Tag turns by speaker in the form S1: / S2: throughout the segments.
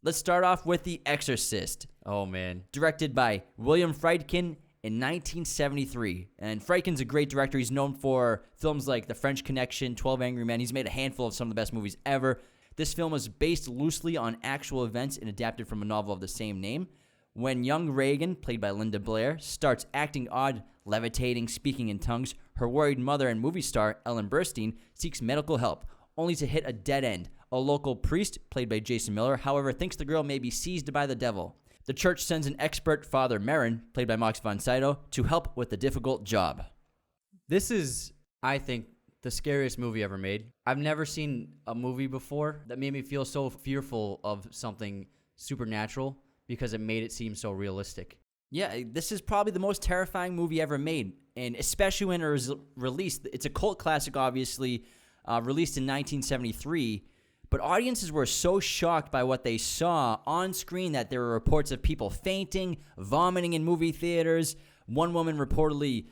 S1: Let's start off with The Exorcist.
S2: Oh, man.
S1: Directed by William Friedkin in 1973. And Friedkin's a great director. He's known for films like The French Connection, 12 Angry Men. He's made a handful of some of the best movies ever. This film was based loosely on actual events and adapted from a novel of the same name. When young Reagan, played by Linda Blair, starts acting odd, levitating, speaking in tongues, her worried mother and movie star, Ellen Burstyn, seeks medical help, only to hit a dead end. A local priest, played by Jason Miller, however, thinks the girl may be seized by the devil. The church sends an expert, Father Marin, played by Max von Sydow, to help with the difficult job.
S2: This is, I think, the scariest movie ever made. I've never seen a movie before that made me feel so fearful of something supernatural because it made it seem so realistic.
S1: Yeah, this is probably the most terrifying movie ever made, and especially when it was released. It's a cult classic, obviously, released in 1973. But audiences were so shocked by what they saw on screen that there were reports of people fainting, vomiting in movie theaters. One woman reportedly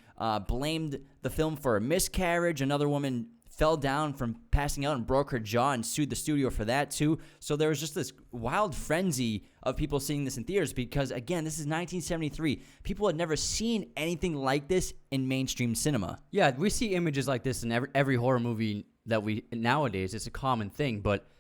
S1: blamed the film for a miscarriage. Another woman fell down from passing out and broke her jaw and sued the studio for that too. So there was just this wild frenzy of people seeing this in theaters because, again, this is 1973. People had never seen anything like this in mainstream cinema.
S2: Yeah, we see images like this in every horror movie that we nowadays. It's a common thing, but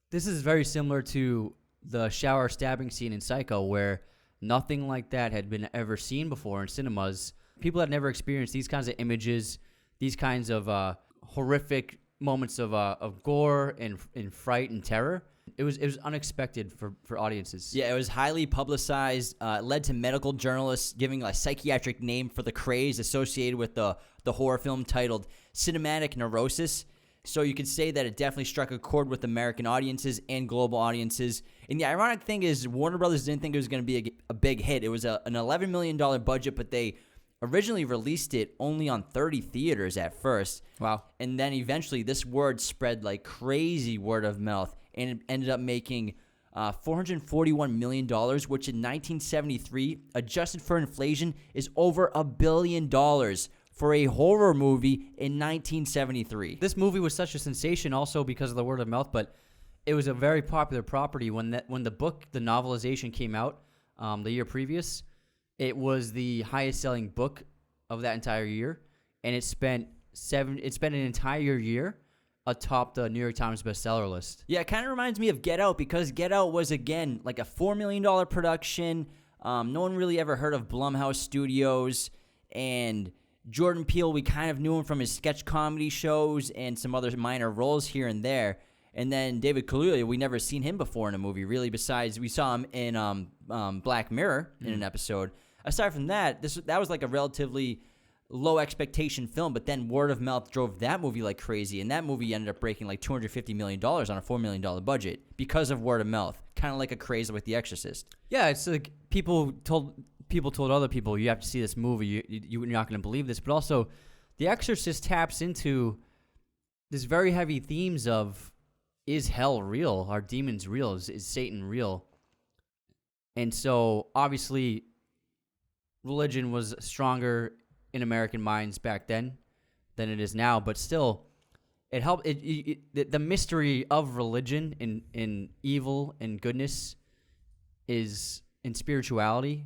S2: this is very similar to the shower stabbing scene in Psycho, where nothing like that had been ever seen before in cinemas. People had never experienced these kinds of images, these kinds of horrific moments of gore and fright and terror. It was unexpected for audiences.
S1: Yeah, it was highly publicized. Led to medical journalists giving a psychiatric name for the craze associated with the horror film titled Cinematic Neurosis. So you could say that it definitely struck a chord with American audiences and global audiences. And the ironic thing is Warner Brothers didn't think it was going to be a big hit. It was an $11 million budget, but they originally released it only on 30 theaters at first.
S2: Wow.
S1: And then eventually this word spread like crazy word of mouth, and it ended up making $441 million, which in 1973, adjusted for inflation, is over $1 billion. For a horror movie in 1973.
S2: This movie was such a sensation also because of the word of mouth, but it was a very popular property. When the novelization came out the year previous, it was the highest selling book of that entire year, and it spent an entire year atop the New York Times bestseller list.
S1: Yeah, it kind of reminds me of Get Out, because Get Out was, again, like a $4 million production. No one really ever heard of Blumhouse Studios, and Jordan Peele, we kind of knew him from his sketch comedy shows and some other minor roles here and there. And then David Kaluuya, we never seen him before in a movie, really, besides we saw him in Black Mirror in an episode. Aside from that, that was like a relatively low expectation film, but then word of mouth drove that movie like crazy, and that movie ended up breaking like $250 million on a $4 million budget because of word of mouth, kind of like a craze with The Exorcist.
S2: Yeah, it's like people told other people, you have to see this movie, you're not going to believe this. But also, The Exorcist taps into this very heavy themes of, is hell real? Are demons real? Is Satan real? And so, obviously, religion was stronger in American minds back then than it is now. But still, it helped. The mystery of religion in evil and goodness is, in spirituality,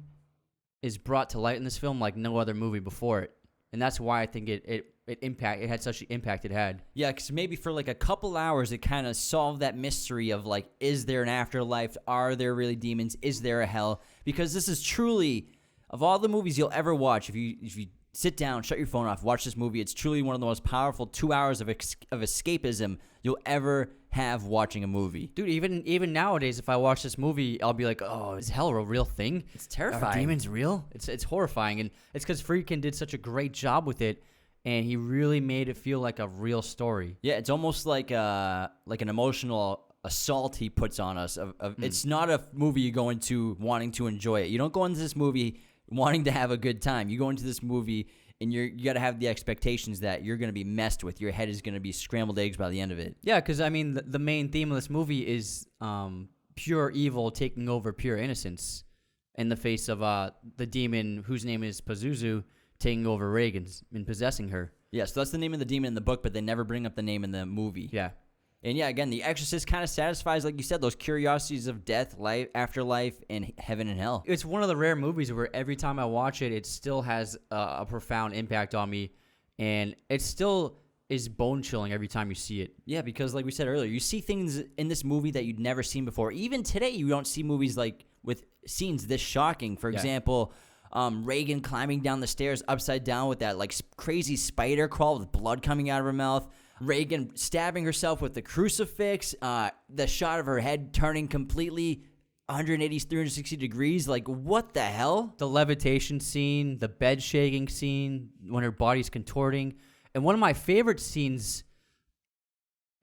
S2: is brought to light in this film like no other movie before it. And that's why I think it had such an impact it had.
S1: Yeah, because maybe for like a couple hours it kind of solved that mystery of like, is there an afterlife? Are there really demons? Is there a hell? Because this is truly, of all the movies you'll ever watch, if you sit down, shut your phone off, watch this movie, it's truly one of the most powerful 2 hours of escapism you'll ever have watching a movie.
S2: Dude, even nowadays, if I watch this movie, I'll be like, oh, is hell a real thing?
S1: It's terrifying.
S2: Are demons real? It's horrifying, and it's because Friedkin did such a great job with it, and he really made it feel like a real story.
S1: Yeah, it's almost like an emotional assault he puts on us. It's not a movie you go into wanting to enjoy it. You don't go into this movie wanting to have a good time. You go into this movie and you got to have the expectations that you're going to be messed with. Your head is going to be scrambled eggs by the end of it.
S2: Yeah, because, I mean, the main theme of this movie is pure evil taking over pure innocence in the face of the demon whose name is Pazuzu taking over Reagan and possessing her.
S1: Yeah, so that's the name of the demon in the book, but they never bring up the name in the movie.
S2: Yeah.
S1: And yeah, again, The Exorcist kind of satisfies, like you said, those curiosities of death, life, afterlife, and heaven and hell.
S2: It's one of the rare movies where every time I watch it, it still has a profound impact on me, and it still is bone-chilling every time you see it.
S1: Yeah, because like we said earlier, you see things in this movie that you'd never seen before. Even today, you don't see movies like with scenes this shocking. For example, Reagan climbing down the stairs upside down with that like crazy spider crawl with blood coming out of her mouth. Reagan stabbing herself with the crucifix. The shot of her head turning completely 180, 360 degrees. Like, what the hell?
S2: The levitation scene, the bed shaking scene, when her body's contorting. And one of my favorite scenes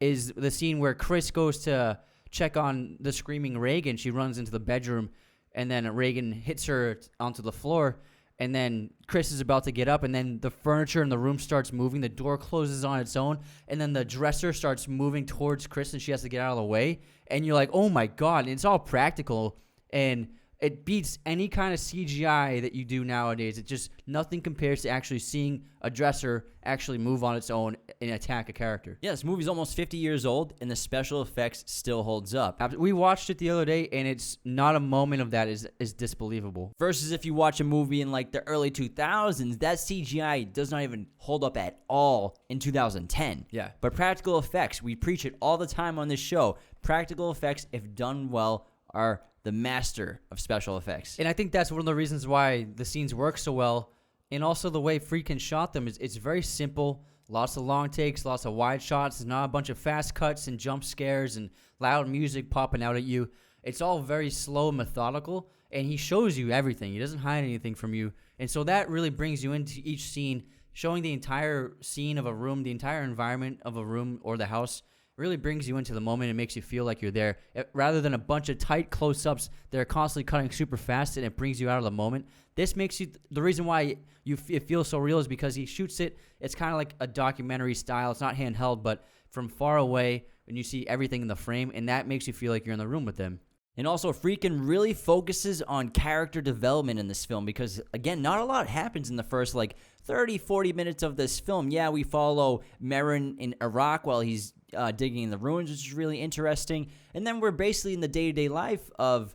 S2: is the scene where Chris goes to check on the screaming Reagan. She runs into the bedroom, and then Reagan hits her onto the floor. And then Chris is about to get up, and then the furniture in the room starts moving. The door closes on its own, and then the dresser starts moving towards Chris, and she has to get out of the way. And you're like, oh my God. And it's all practical, and it beats any kind of CGI that you do nowadays. It just, nothing compares to actually seeing a dresser actually move on its own and attack a character.
S1: Yeah, this movie's almost 50 years old, and the special effects still holds up.
S2: We watched it the other day, and it's not a moment of that is disbelievable.
S1: Versus if you watch a movie in like the early 2000s, that CGI does not even hold up at all in 2010.
S2: Yeah.
S1: But practical effects, we preach it all the time on this show. Practical effects, if done well, are the master of special effects.
S2: And I think that's one of the reasons why the scenes work so well. And also the way Friedkin shot them is it's very simple. Lots of long takes, lots of wide shots. It's not a bunch of fast cuts and jump scares and loud music popping out at you. It's all very slow and methodical. And he shows you everything. He doesn't hide anything from you. And so that really brings you into each scene, showing the entire scene of a room, the entire environment of a room or the house. Really brings you into the moment and makes you feel like you're there, rather than a bunch of tight close-ups that are constantly cutting super fast, and it brings you out of the moment. This makes you, the reason why it feels so real is because he shoots it, it's kind of like a documentary style. It's not handheld, but from far away, and you see everything in the frame, and that makes you feel like you're in the room with them.
S1: And also, Friedkin really focuses on character development in this film because, again, not a lot happens in the first, 30, 40 minutes of this film. Yeah, we follow Merrin in Iraq while he's digging in the ruins, which is really interesting. And then we're basically in the day-to-day life of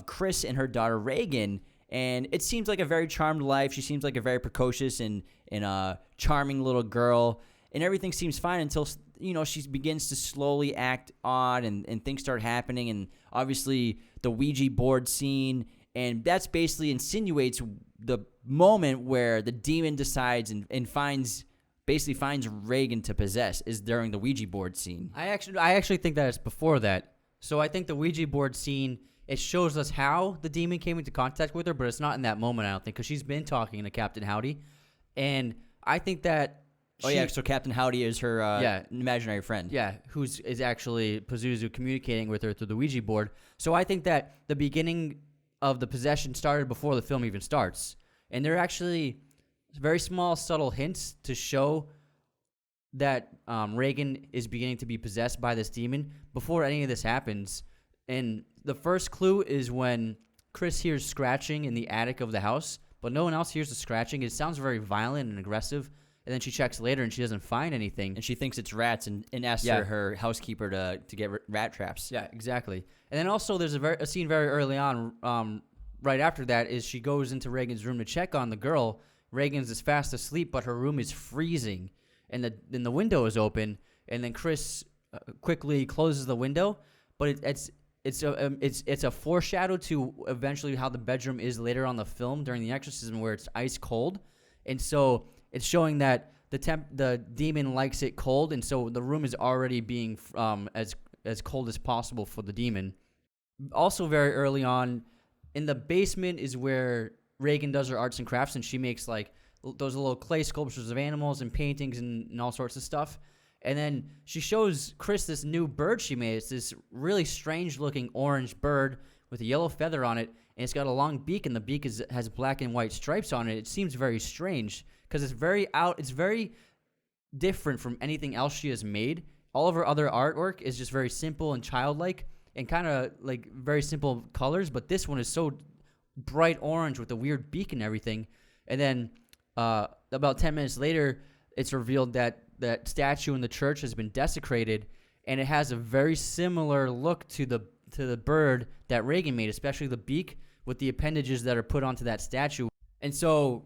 S1: Chris and her daughter Reagan, and it seems like a very charmed life. She seems like a very precocious and charming little girl, and everything seems fine until she begins to slowly act odd, and things start happening, and obviously the Ouija board scene, and that's basically insinuates the moment where the demon decides and finds Reagan to possess is during the Ouija board scene.
S2: I actually think that it's before that. So I think the Ouija board scene, it shows us how the demon came into contact with her, but it's not in that moment, I don't think, because she's been talking to Captain Howdy, and I think that.
S1: So Captain Howdy is her imaginary friend.
S2: Yeah, is actually Pazuzu communicating with her through the Ouija board. So I think that the beginning of the possession started before the film even starts. And there are actually very small, subtle hints to show that Reagan is beginning to be possessed by this demon before any of this happens. And the first clue is when Chris hears scratching in the attic of the house, but no one else hears the scratching. It sounds very violent and aggressive. And then she checks later and she doesn't find anything.
S1: And she thinks it's rats and asks her housekeeper to get rat traps.
S2: Yeah, exactly. And then also there's a scene very early on, right after that, is she goes into Reagan's room to check on the girl. Reagan's is fast asleep, but her room is freezing. And the window is open. And then Chris quickly closes the window. But it's a foreshadow to eventually how the bedroom is later on the film during the exorcism, where it's ice cold. And so it's showing that the demon likes it cold, and so the room is already being as cold as possible for the demon. Also, very early on, in the basement is where Reagan does her arts and crafts, and she makes those little clay sculptures of animals and paintings and all sorts of stuff. And then she shows Chris this new bird she made. It's this really strange-looking orange bird with a yellow feather on it, and it's got a long beak, and the beak has black and white stripes on it. It seems very strange, because it's very different from anything else she has made. All of her other artwork is just very simple and childlike and kind of very simple colors, but this one is so bright orange with a weird beak and everything. And then about 10 minutes later, it's revealed that that statue in the church has been desecrated, and it has a very similar look to the bird that Reagan made, especially the beak with the appendages that are put onto that statue. And so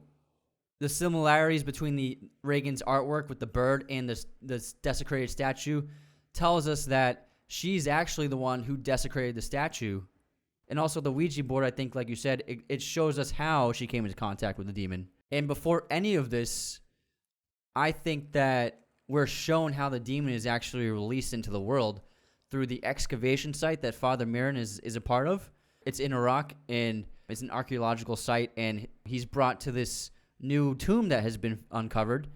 S2: the similarities between the Reagan's artwork with the bird and the desecrated statue tells us that she's actually the one who desecrated the statue. And also the Ouija board, I think, like you said, it shows us how she came into contact with the demon. And before any of this, I think that we're shown how the demon is actually released into the world through the excavation site that Father Merrin is a part of. It's in Iraq, and it's an archaeological site, and he's brought to this new tomb that has been uncovered,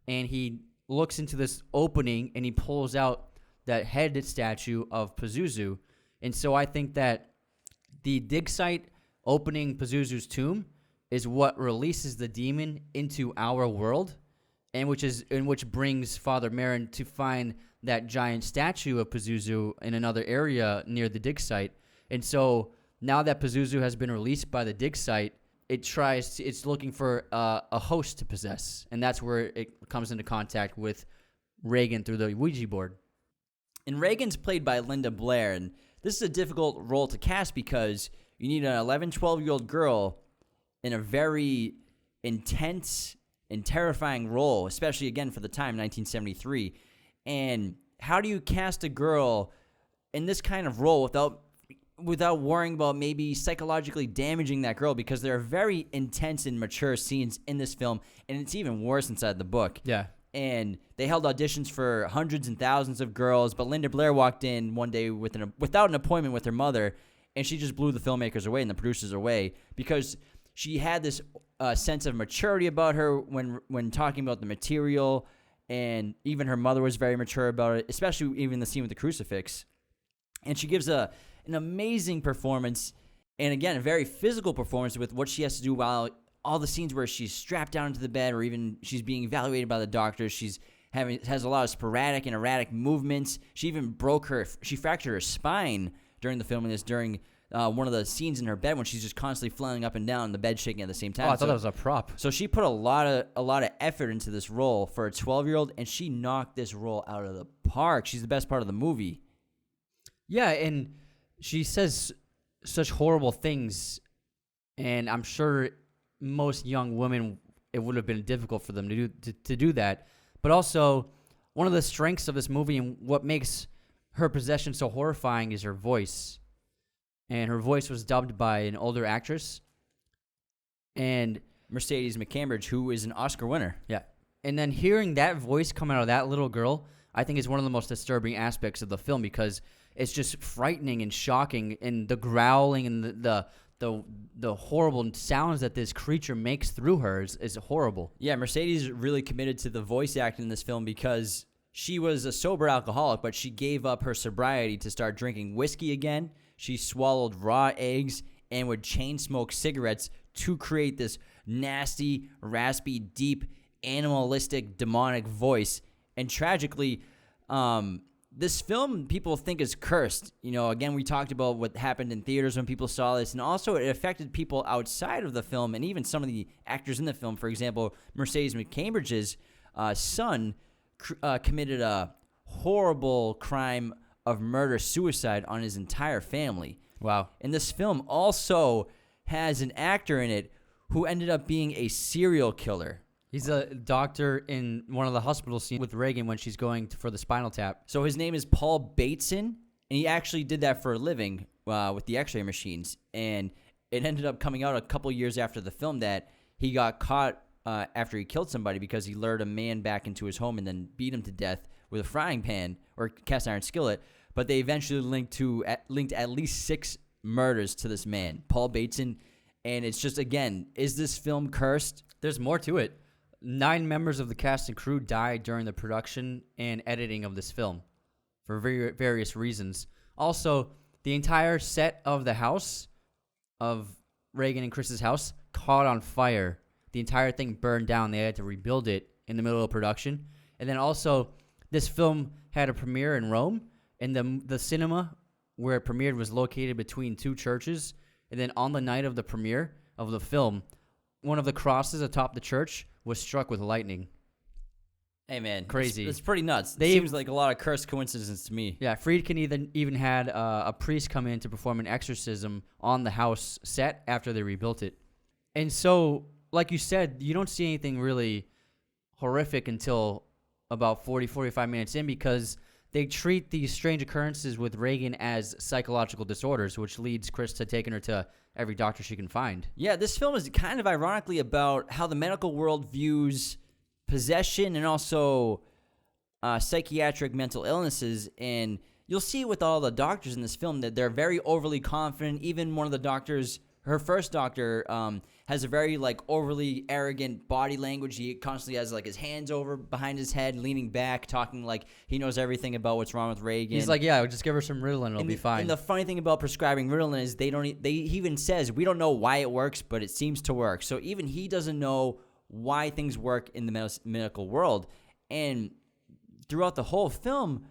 S2: and he looks into this opening, and he pulls out that headed statue of Pazuzu. And so I think that the dig site opening Pazuzu's tomb is what releases the demon into our world, and which brings Father Merrin to find that giant statue of Pazuzu in another area near the dig site. And so now that Pazuzu has been released by the dig site, it's looking for a host to possess, and that's where it comes into contact with Reagan through the Ouija board.
S1: And Reagan's played by Linda Blair, and this is a difficult role to cast because you need an 11, 12-year-old girl in a very intense and terrifying role, especially, again, for the time, 1973. And how do you cast a girl in this kind of role without worrying about maybe psychologically damaging that girl? Because there are very intense and mature scenes in this film, and it's even worse inside the book.
S2: Yeah.
S1: And they held auditions for hundreds and thousands of girls, but Linda Blair walked in one day without an appointment with her mother, and she just blew the filmmakers away and the producers away because she had this sense of maturity about her when talking about the material, and even her mother was very mature about it, especially even the scene with the crucifix. And she gives an amazing performance, and again, a very physical performance with what she has to do while all the scenes where she's strapped down to the bed or even she's being evaluated by the doctors. Has a lot of sporadic and erratic movements. She even she fractured her spine during the filming this, during one of the scenes in her bed when she's just constantly flailing up and down, the bed shaking at the same time.
S2: Oh, I thought that was a prop.
S1: So she put a lot of effort into this role for a 12-year-old, and she knocked this role out of the park. She's the best part of the movie.
S2: Yeah, and she says such horrible things, and I'm sure most young women, it would have been difficult for them to do that. But also, one of the strengths of this movie and what makes her possession so horrifying is her voice. And her voice was dubbed by an older actress, and
S1: Mercedes McCambridge, who is an Oscar winner.
S2: Yeah. And then hearing that voice come out of that little girl, I think is one of the most disturbing aspects of the film because it's just frightening and shocking, and the growling and the horrible sounds that this creature makes through her is horrible.
S1: Yeah, Mercedes really committed to the voice acting in this film because she was a sober alcoholic, but she gave up her sobriety to start drinking whiskey again. She swallowed raw eggs and would chain smoke cigarettes to create this nasty, raspy, deep, animalistic, demonic voice. And tragically, this film people think is cursed. You know, again, we talked about what happened in theaters when people saw this, and also it affected people outside of the film and even some of the actors in the film. For example, Mercedes McCambridge's son committed a horrible crime of murder-suicide on his entire family.
S2: Wow.
S1: And this film also has an actor in it who ended up being a serial killer.
S2: He's a doctor in one of the hospital scenes with Reagan when she's going for the spinal tap.
S1: So his name is Paul Bateson, and he actually did that for a living with the x-ray machines. And it ended up coming out a couple years after the film that he got caught after he killed somebody because he lured a man back into his home and then beat him to death with a frying pan or cast iron skillet. But they eventually linked at least 6 murders to this man, Paul Bateson. And it's just, again, is this film cursed?
S2: There's more to it. 9 members of the cast and crew died during the production and editing of this film for various reasons. Also, the entire set of the house, of Reagan and Chris's house, caught on fire. The entire thing burned down. They had to rebuild it in the middle of production. And then also, this film had a premiere in Rome, and the cinema where it premiered was located between 2 churches. And then on the night of the premiere of the film, one of the crosses atop the church was struck with lightning.
S1: Hey, man.
S2: Crazy.
S1: It's pretty nuts. It
S2: They-
S1: seems like a lot of cursed coincidences to me.
S2: Yeah, Friedkin even had a priest come in to perform an exorcism on the house set after they rebuilt it. And so, like you said, you don't see anything really horrific until about 45 minutes in, because they treat these strange occurrences with Reagan as psychological disorders, which leads Chris to taking her to every doctor she can find.
S1: Yeah, this film is kind of ironically about how the medical world views possession and also psychiatric mental illnesses. And you'll see with all the doctors in this film that they're very overly confident. Even one of the doctors, her first doctor, has a very like overly arrogant body language. He constantly has like his hands over behind his head, leaning back, talking like he knows everything about what's wrong with Reagan.
S2: He's like, yeah, just give her some Ritalin, it'll be fine.
S1: And the funny thing about prescribing Ritalin is he even says, we don't know why it works, but it seems to work. So even he doesn't know why things work in the medical world. And throughout the whole film,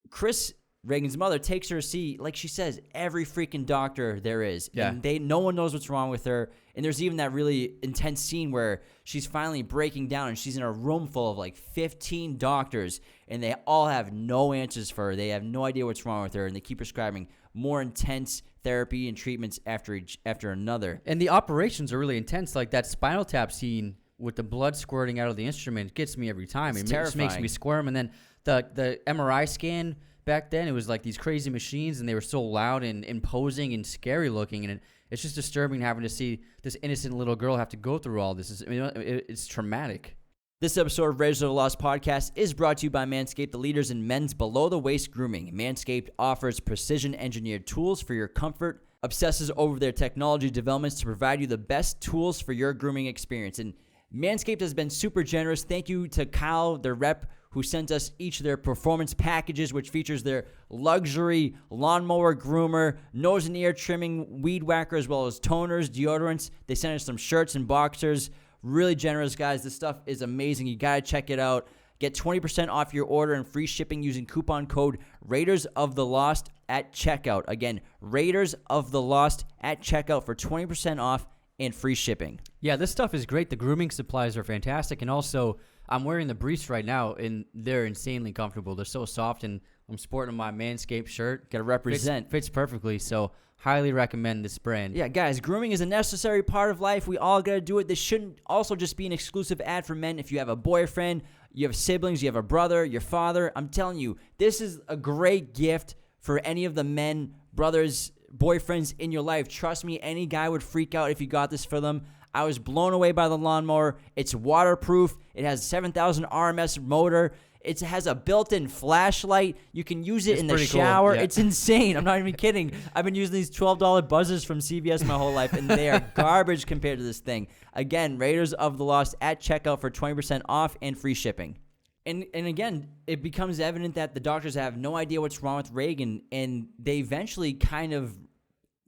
S1: Chris, Reagan's mother, takes her to see, like she says, every freaking doctor there is.
S2: Yeah.
S1: And no one knows what's wrong with her. And there's even that really intense scene where she's finally breaking down and she's in a room full of like 15 doctors and they all have no answers for her. They have no idea what's wrong with her, and they keep prescribing more intense therapy and treatments after another.
S2: And the operations are really intense. Like that Spinal Tap scene with the blood squirting out of the instrument gets me every time.
S1: It's
S2: It just makes
S1: terrifying.
S2: me squirm. And then the MRI scan back then, it was like these crazy machines, and they were so loud and imposing and scary looking. And it's just disturbing having to see this innocent little girl have to go through all this. It's traumatic.
S1: This episode of Raiders of the Lost podcast is brought to you by Manscaped, the leaders in men's below-the-waist grooming. Manscaped offers precision-engineered tools for your comfort, obsesses over their technology developments to provide you the best tools for your grooming experience. And Manscaped has been super generous. Thank you to Kyle, their rep, who sent us each of their performance packages, which features their luxury lawnmower groomer, nose and ear trimming, weed whacker, as well as toners, deodorants. They sent us some shirts and boxers. Really generous, guys. This stuff is amazing. You got to check it out. Get 20% off your order and free shipping using coupon code Raiders of the Lost at checkout. Again, Raiders of the Lost at checkout for 20% off and free shipping.
S2: Yeah, this stuff is great. The grooming supplies are fantastic. And also, I'm wearing the briefs right now, and they're insanely comfortable. They're so soft, and I'm sporting my Manscaped shirt.
S1: Got to represent.
S2: Fits perfectly, so highly recommend this brand.
S1: Yeah, guys, grooming is a necessary part of life. We all got to do it. This shouldn't also just be an exclusive ad for men. If you have a boyfriend, you have siblings, you have a brother, your father, I'm telling you, this is a great gift for any of the men, brothers, boyfriends in your life. Trust me, any guy would freak out if you got this for them. I was blown away by the lawnmower. It's waterproof. It has 7,000 RMS motor. It has a built-in flashlight. You can use it in the shower.
S2: Cool. Yeah.
S1: It's insane. I'm not even kidding. I've been using these $12 buzzers from CVS my whole life, and they are garbage compared to this thing. Again, Raiders of the Lost at checkout for 20% off and free shipping. And again, it becomes evident that the doctors have no idea what's wrong with Reagan, and they eventually kind of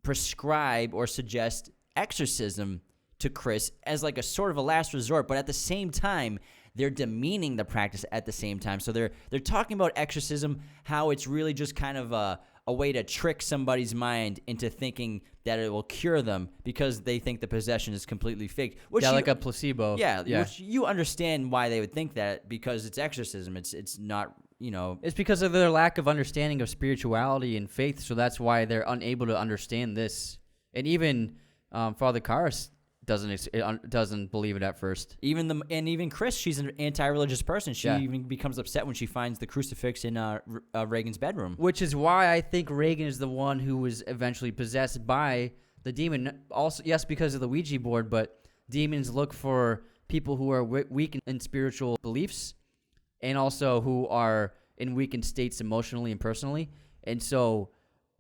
S1: prescribe or suggest exorcism to Chris as like a sort of a last resort, but at the same time, they're demeaning the practice at the same time. So they're talking about exorcism, how it's really just kind of a way to trick somebody's mind into thinking that it will cure them because they think the possession is completely faked.
S2: Yeah, like a placebo.
S1: Yeah, which you understand why they would think that, because it's exorcism. It's not,
S2: It's because of their lack of understanding of spirituality and faith, so that's why they're unable to understand this. And even Father Carys doesn't believe it at first.
S1: Even Chris, she's an anti-religious person. She
S2: Yeah.
S1: even becomes upset when she finds the crucifix in Reagan's bedroom.
S2: Which is why I think Reagan is the one who was eventually possessed by the demon. Also, yes, because of the Ouija board, but demons look for people who are weak in spiritual beliefs, and also who are in weakened states emotionally and personally. And so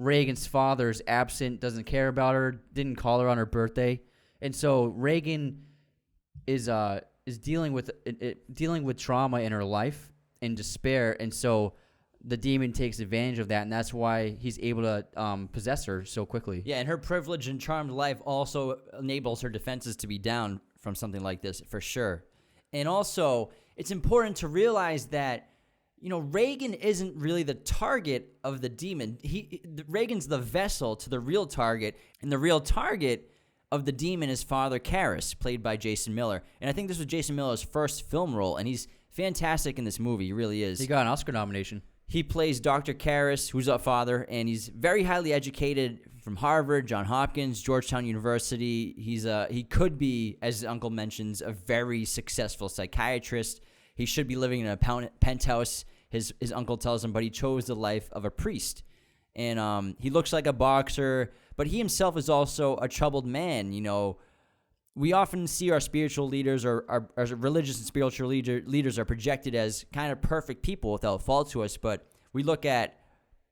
S2: Reagan's father is absent, doesn't care about her, didn't call her on her birthday. And so Reagan is dealing with trauma in her life and despair, and so the demon takes advantage of that, and that's why he's able to possess her so quickly.
S1: Yeah, and her privileged and charmed life also enables her defenses to be down from something like this, for sure. And also, it's important to realize that, Reagan isn't really the target of the demon. Reagan's the vessel to the real target, and the real target of the demon is Father Carys, played by Jason Miller. And I think this was Jason Miller's first film role, and he's fantastic in this movie. He really is.
S2: He got an Oscar nomination.
S1: He plays Dr. Carys, who's a father, and he's very highly educated from Harvard, Johns Hopkins, Georgetown University. He could be, as his uncle mentions, a very successful psychiatrist. He should be living in a penthouse, his uncle tells him, but he chose the life of a priest. And he looks like a boxer, but he himself is also a troubled man. You know, we often see our spiritual leaders or our religious and spiritual leaders are projected as kind of perfect people without fault to us, but we look at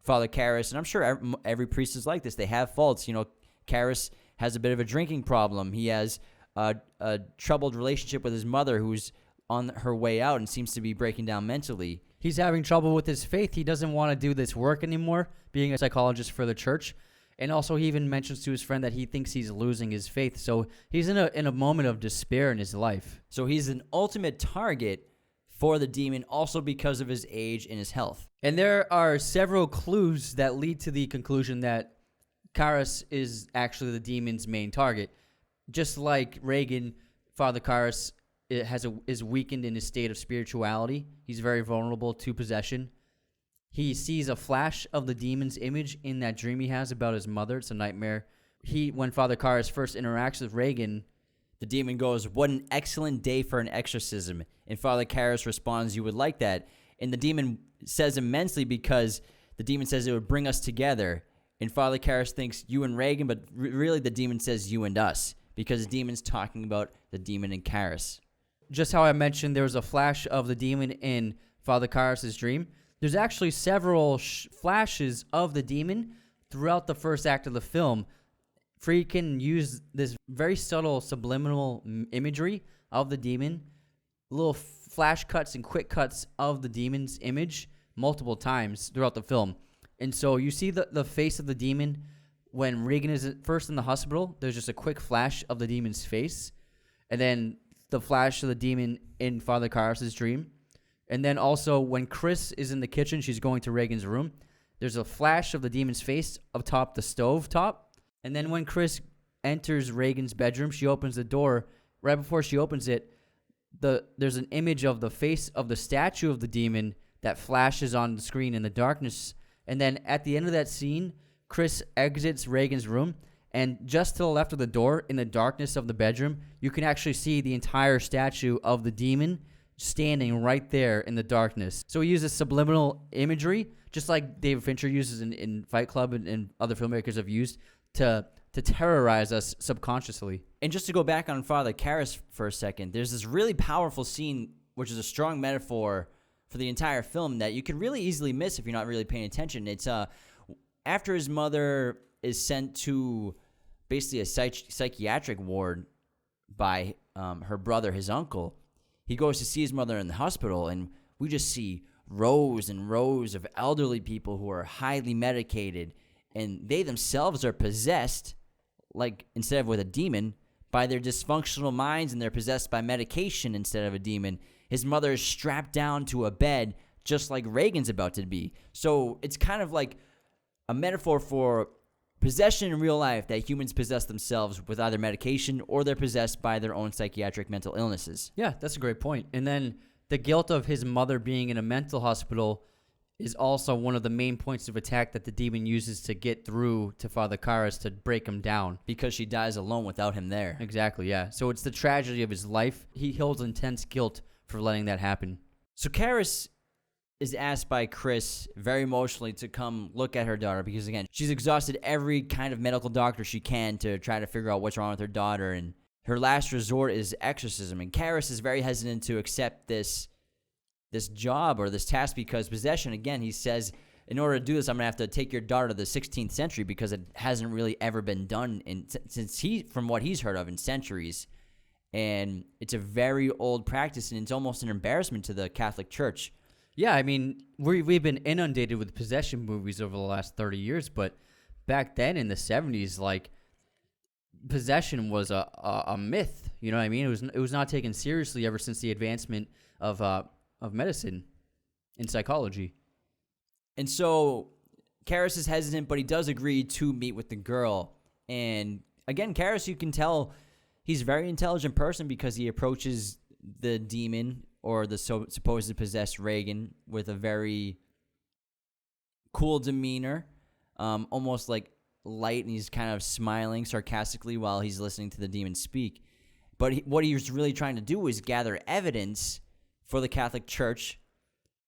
S1: Father Carys, and I'm sure every priest is like this. They have faults. You know, Carys has a bit of a drinking problem. He has a troubled relationship with his mother who's on her way out and seems to be breaking down mentally.
S2: He's having trouble with his faith. He doesn't want to do this work anymore, being a psychologist for the church. And also, he even mentions to his friend that he thinks he's losing his faith. So he's in a moment of despair in his life.
S1: So he's an ultimate target for the demon, also because of his age and his health.
S2: And there are several clues that lead to the conclusion that Carys is actually the demon's main target. Just like Reagan, Father Carys is weakened in his state of spirituality. He's very vulnerable to possession. He sees a flash of the demon's image in that dream he has about his mother. It's a nightmare. When Father Carys first interacts with Reagan,
S1: the demon goes, "What an excellent day for an exorcism." And Father Carys responds, "You would like that." And the demon says immensely because the demon says it would bring us together. And Father Carys thinks you and Reagan, but really the demon says you and us because the demon's talking about the demon and Carys.
S2: Just how I mentioned there was a flash of the demon in Father Carys' dream, there's actually several flashes of the demon throughout the first act of the film. Friedkin used this very subtle subliminal imagery of the demon, little flash cuts and quick cuts of the demon's image multiple times throughout the film. And so you see the face of the demon when Reagan is first in the hospital. There's just a quick flash of the demon's face. And then the flash of the demon in Father Carys' dream. And then also when Chris is in the kitchen, she's going to Reagan's room. There's a flash of the demon's face up top the stove top. And then when Chris enters Reagan's bedroom, she opens the door. Right before she opens it, there's an image of the face of the statue of the demon that flashes on the screen in the darkness. And then at the end of that scene, Chris exits Reagan's room. And just to the left of the door, in the darkness of the bedroom, you can actually see the entire statue of the demon standing right there in the darkness. So he uses subliminal imagery, just like David Fincher uses in Fight Club and other filmmakers have used to terrorize us subconsciously.
S1: And just to go back on Father Carys for a second, there's this really powerful scene, which is a strong metaphor for the entire film that you can really easily miss if you're not really paying attention. It's after his mother is sent to basically a psychiatric ward by her brother, his uncle. He goes to see his mother in the hospital, and we just see rows and rows of elderly people who are highly medicated, and they themselves are possessed, like instead of with a demon, by their dysfunctional minds, and they're possessed by medication instead of a demon. His mother is strapped down to a bed, just like Reagan's about to be. So it's kind of like a metaphor for possession in real life, that humans possess themselves with either medication or they're possessed by their own psychiatric mental illnesses.
S2: Yeah, that's a great point. And then the guilt of his mother being in a mental hospital is also one of the main points of attack that the demon uses to get through to Father Carys to break him down.
S1: Because she dies alone without him there.
S2: Exactly, yeah. So it's the tragedy of his life. He holds intense guilt for letting that happen.
S1: So Carys is asked by Chris very emotionally to come look at her daughter because, again, she's exhausted every kind of medical doctor she can to try to figure out what's wrong with her daughter, and her last resort is exorcism. And Carys is very hesitant to accept this job or this task because possession, again, he says, in order to do this, I'm going to have to take your daughter to the 16th century because it hasn't really ever been done from what he's heard of in centuries. And it's a very old practice, and it's almost an embarrassment to the Catholic Church.
S2: Yeah, I mean, we've been inundated with possession movies over the last 30 years, but back then in the 70s, like, possession was a myth, you know what I mean? It was not taken seriously ever since the advancement of medicine and psychology.
S1: And so Carys is hesitant, but he does agree to meet with the girl. And again, Carys, you can tell he's a very intelligent person because he approaches the demon or the supposed possessed Reagan with a very cool demeanor, almost like light, and he's kind of smiling sarcastically while he's listening to the demon speak. But what he was really trying to do is gather evidence for the Catholic Church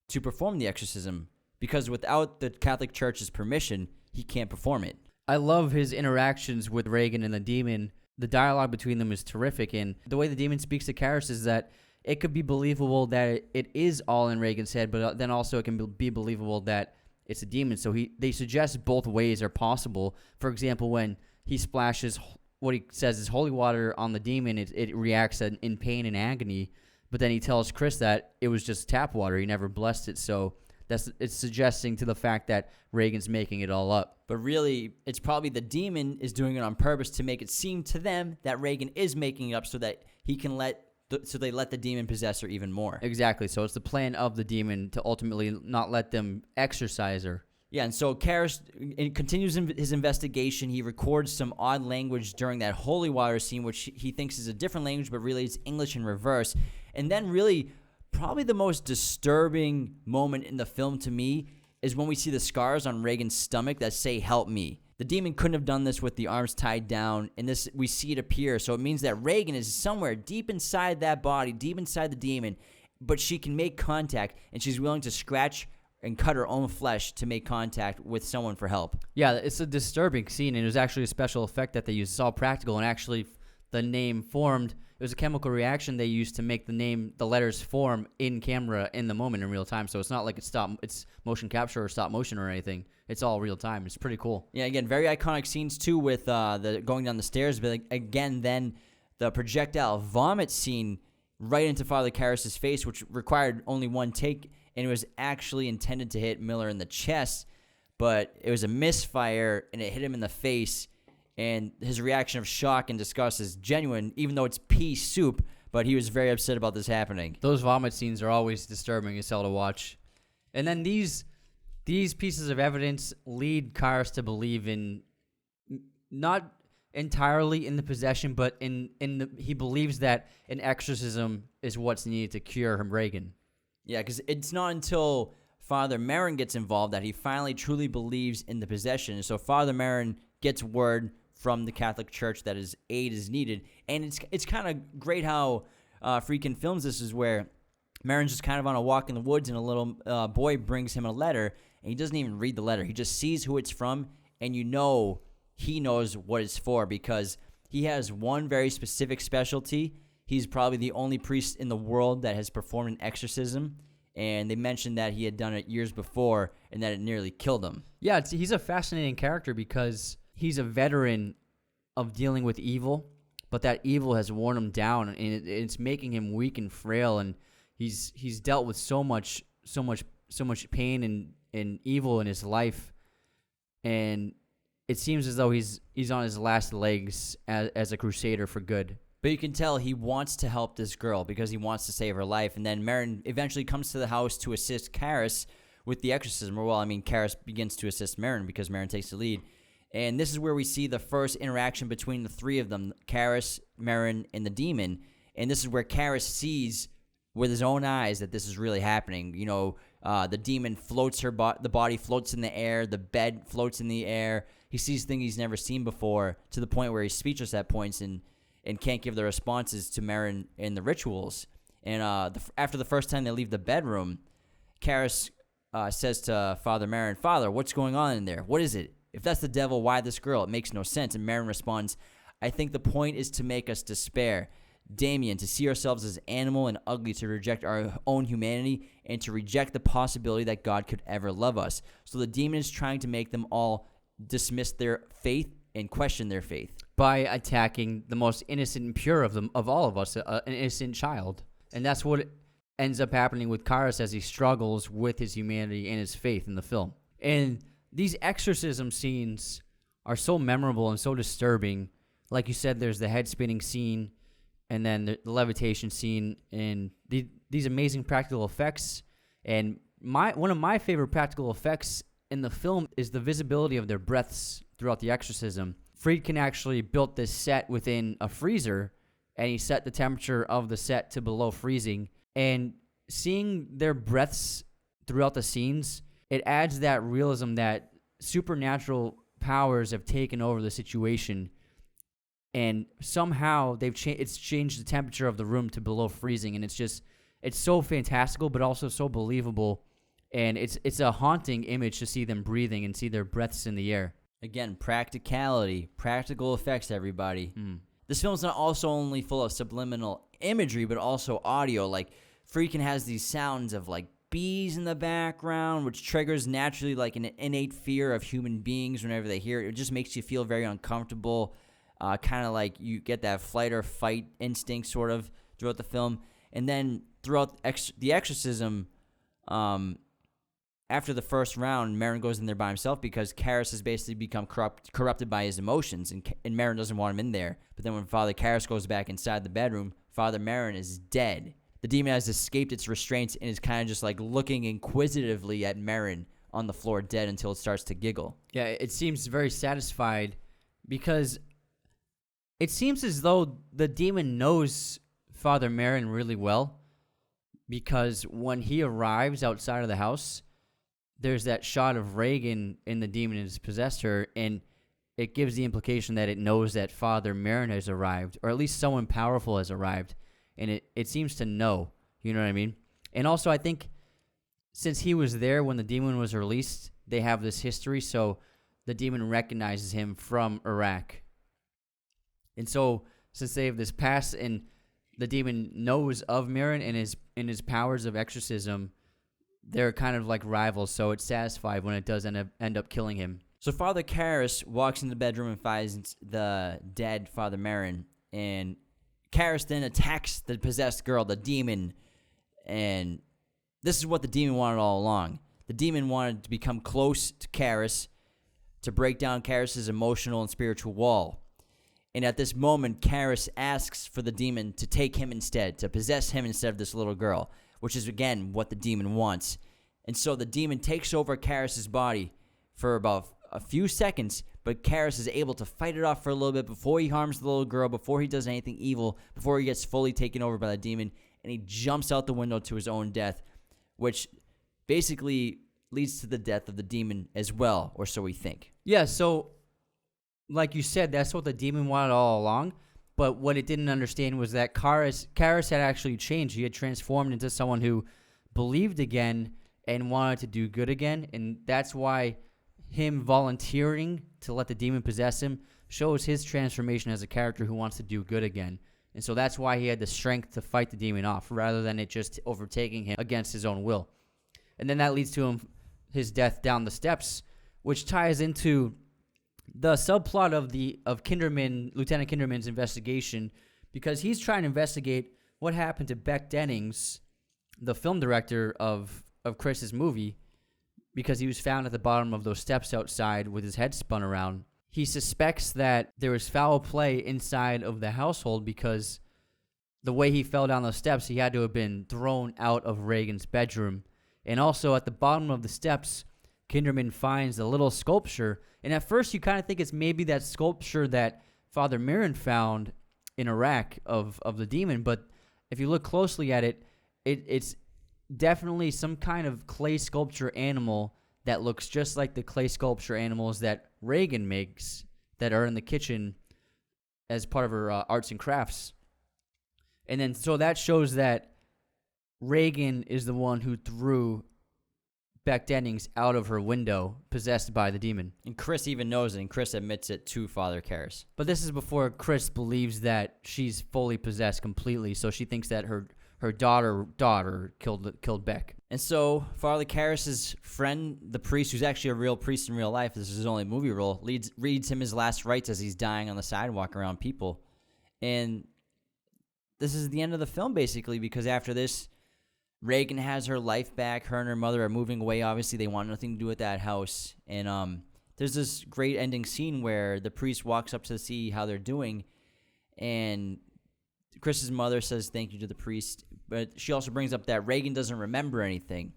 S1: to perform the exorcism, because without the Catholic Church's permission, he can't perform it.
S2: I love his interactions with Reagan and the demon. The dialogue between them is terrific, and the way the demon speaks to Carys is that it could be believable that it is all in Reagan's head, but then also it can be believable that it's a demon. So they suggest both ways are possible. For example, when he splashes what he says is holy water on the demon, it reacts in pain and agony, but then he tells Chris that it was just tap water. He never blessed it, so it's suggesting to the fact that Reagan's making it all up.
S1: But really, it's probably the demon is doing it on purpose to make it seem to them that Reagan is making it up so that he can so they let the demon possess her even more.
S2: Exactly. So it's the plan of the demon to ultimately not let them exorcise her.
S1: Yeah, and so Carys continues his investigation. He records some odd language during that holy water scene, which he thinks is a different language, but really it's English in reverse. And then really, probably the most disturbing moment in the film to me is when we see the scars on Reagan's stomach that say, "Help me." The demon couldn't have done this with the arms tied down, and this we see it appear. So it means that Reagan is somewhere deep inside that body, deep inside the demon, but she can make contact, and she's willing to scratch and cut her own flesh to make contact with someone for help.
S2: Yeah, it's a disturbing scene, and it was actually a special effect that they used. It's all practical, and actually the name formed. It was a chemical reaction they used to make the letters form in camera in the moment in real time. So it's not like it's motion capture or stop motion or anything. It's all real time. It's pretty cool.
S1: Yeah, again, very iconic scenes too with the going down the stairs. But again, then the projectile vomit scene right into Father Carys' face, which required only one take, and it was actually intended to hit Miller in the chest, but it was a misfire and it hit him in the face. And his reaction of shock and disgust is genuine, even though it's pea soup, but he was very upset about this happening.
S2: Those vomit scenes are always disturbing as hell to watch. And then these pieces of evidence lead Carys to believe in, not entirely in the possession, but he believes that an exorcism is what's needed to cure Reagan.
S1: Yeah, because it's not until Father Merrin gets involved that he finally truly believes in the possession. So Father Merrin gets word from the Catholic Church that his aid is needed. And it's kind of great how Friedkin films this, is where Merrin's just kind of on a walk in the woods, and a little boy brings him a letter, and he doesn't even read the letter. He just sees who it's from, and he knows what it's for, because he has one very specific specialty. He's probably the only priest in the world that has performed an exorcism, and they mentioned that he had done it years before and that it nearly killed him.
S2: Yeah, he's a fascinating character because he's a veteran of dealing with evil, but that evil has worn him down, and it's making him weak and frail, and he's dealt with so much pain and evil in his life, and it seems as though he's on his last legs as a crusader for good.
S1: But you can tell he wants to help this girl because he wants to save her life. And then Merrin eventually comes to the house to assist Carys with the exorcism. Or, well, I mean, Carys begins to assist Merrin because Merrin takes the lead. And this is where we see the first interaction between the three of them, Carys, Merrin, and the demon. And this is where Carys sees with his own eyes that this is really happening. You know, the demon floats the body floats in the air, the bed floats in the air. He sees things he's never seen before, to the point where he's speechless at points and can't give the responses to Merrin in the rituals. And after the first time they leave the bedroom, Carys says to Father Merrin, "Father, what's going on in there? What is it? If that's the devil, why this girl? It makes no sense." And Merrin responds, "I think the point is to make us despair. Damien, to see ourselves as animal and ugly, to reject our own humanity, and to reject the possibility that God could ever love us. So the demon is trying to make them all dismiss their faith and question their faith
S2: by attacking the most innocent and pure of all of us, an innocent child." And that's what ends up happening with Carys as he struggles with his humanity and his faith in the film. And these exorcism scenes are so memorable and so disturbing. Like you said, there's the head spinning scene, and then the levitation scene, and these amazing practical effects. And one of my favorite practical effects in the film is the visibility of their breaths throughout the exorcism. Friedkin actually built this set within a freezer, and he set the temperature of the set to below freezing. And seeing their breaths throughout the scenes, it adds that realism that supernatural powers have taken over the situation, and somehow it's changed the temperature of the room to below freezing, and it's so fantastical but also so believable, and it's a haunting image to see them breathing and see their breaths in the air.
S1: Again, practicality, practical effects, everybody. This film's not also only full of subliminal imagery, but also audio. Like, freaking has these sounds of, like, bees in the background, which triggers naturally, like, an innate fear of human beings whenever they hear it. It just makes you feel very uncomfortable, kind of like you get that flight or fight instinct sort of throughout the film. And then throughout the exorcism, after the first round, Merrin goes in there by himself because Carys has basically become corrupted by his emotions, and Merrin doesn't want him in there. But then when Father Carys goes back inside the bedroom, Father Merrin is dead. The demon has escaped its restraints and is kind of just like looking inquisitively at Merrin on the floor dead until it starts to giggle.
S2: Yeah, it seems very satisfied because it seems as though the demon knows Father Merrin really well, because when he arrives outside of the house, there's that shot of Reagan and the demon has possessed her, and it gives the implication that it knows that Father Merrin has arrived, or at least someone powerful has arrived, and it seems to know, you know what I mean? And also, I think since he was there when the demon was released, they have this history, so the demon recognizes him from Iraq. And so, since they have this past, and the demon knows of Merrin and his powers of exorcism, they're kind of like rivals, so it's satisfied when it does end up killing him.
S1: So Father Carys walks into the bedroom and finds the dead Father Merrin, and Carys then attacks the possessed girl, the demon, and this is what the demon wanted all along. The demon wanted to become close to Carys, to break down Carys' emotional and spiritual wall. And at this moment, Carys asks for the demon to take him instead, to possess him instead of this little girl, which is, again, what the demon wants. And so the demon takes over Carys' body for about a few seconds, but Carys is able to fight it off for a little bit before he harms the little girl, before he does anything evil, before he gets fully taken over by the demon, and he jumps out the window to his own death, which basically leads to the death of the demon as well, or so we think.
S2: Yeah, so like you said, that's what the demon wanted all along. But what it didn't understand was that Carys had actually changed. He had transformed into someone who believed again and wanted to do good again. And that's why him volunteering to let the demon possess him shows his transformation as a character who wants to do good again. And so that's why he had the strength to fight the demon off, rather than it just overtaking him against his own will. And then that leads to his death down the steps, which ties into the subplot of Lieutenant Kinderman's investigation, because he's trying to investigate what happened to Beck Dennings, the film director of Chris's movie, because he was found at the bottom of those steps outside with his head spun around. He suspects that there was foul play inside of the household because the way he fell down those steps, he had to have been thrown out of Reagan's bedroom. And also at the bottom of the steps, Kinderman finds a little sculpture, and at first you kind of think it's maybe that sculpture that Father Merrin found in Iraq of the demon, but if you look closely at it, it's definitely some kind of clay sculpture animal that looks just like the clay sculpture animals that Reagan makes that are in the kitchen as part of her arts and crafts. And then so that shows that Reagan is the one who threw Beck Dennings out of her window, possessed by the demon.
S1: And Chris even knows it, and Chris admits it to Father Carys.
S2: But this is before Chris believes that she's fully possessed completely, so she thinks that her daughter killed Beck.
S1: And so Father Carys' friend, the priest, who's actually a real priest in real life, this is his only movie role, reads him his last rites as he's dying on the sidewalk around people. And this is the end of the film, basically, because after this, Reagan has her life back. Her and her mother are moving away. Obviously, they want nothing to do with that house. And there's this great ending scene where the priest walks up to see how they're doing, and Chris's mother says thank you to the priest, but she also brings up that Reagan doesn't remember anything.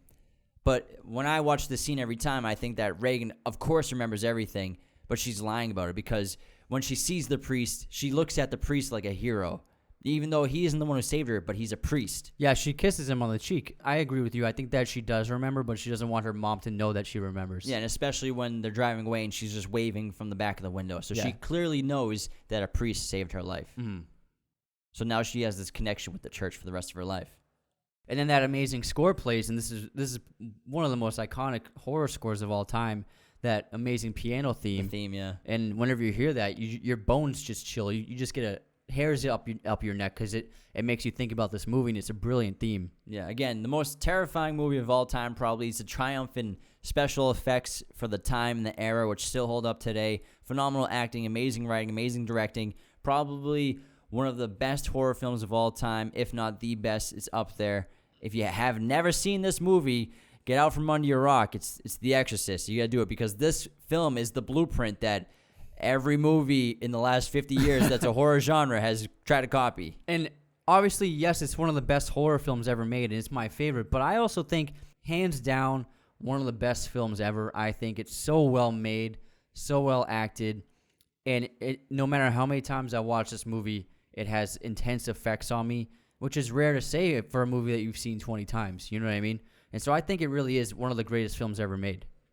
S1: But when I watch this scene every time, I think that Reagan, of course, remembers everything, but she's lying about it, because when she sees the priest, she looks at the priest like a hero. even though he isn't the one who saved her, but he's a priest.
S2: Yeah, she kisses him on the cheek. I agree with you. I think that she does remember, but she doesn't want her mom to know that she remembers.
S1: Yeah, and especially when they're driving away and she's just waving from the back of the window. So
S2: Yeah.
S1: she clearly knows that a priest saved her life.
S2: Mm-hmm.
S1: So now she has this connection with the church for the rest of her life.
S2: And then that amazing score plays, and this is one of the most iconic horror scores of all time. That amazing piano theme.
S1: The theme, yeah.
S2: And whenever you hear that, your bones just chill. You just get hairs up your neck because it makes you think about this movie, and it's a brilliant theme.
S1: Yeah, again, the most terrifying movie of all time probably. It's a triumph in special effects for the time and the era, which still hold up today. Phenomenal acting, amazing writing, amazing directing. Probably one of the best horror films of all time, if not the best. It's up there. If you have never seen this movie, get out from under your rock. It's The Exorcist. You got to do it because this film is the blueprint that every movie in the last 50 years that's a horror genre has tried to copy.
S2: And obviously, yes, it's one of the best horror films ever made, and it's my favorite. But I also think, hands down, one of the best films ever. I think it's so well made, so well acted, and no matter how many times I watch this movie, it has intense effects on me, which is rare to say for a movie that you've seen 20 times. You know what I mean? And so I think it really is one of the greatest films ever made.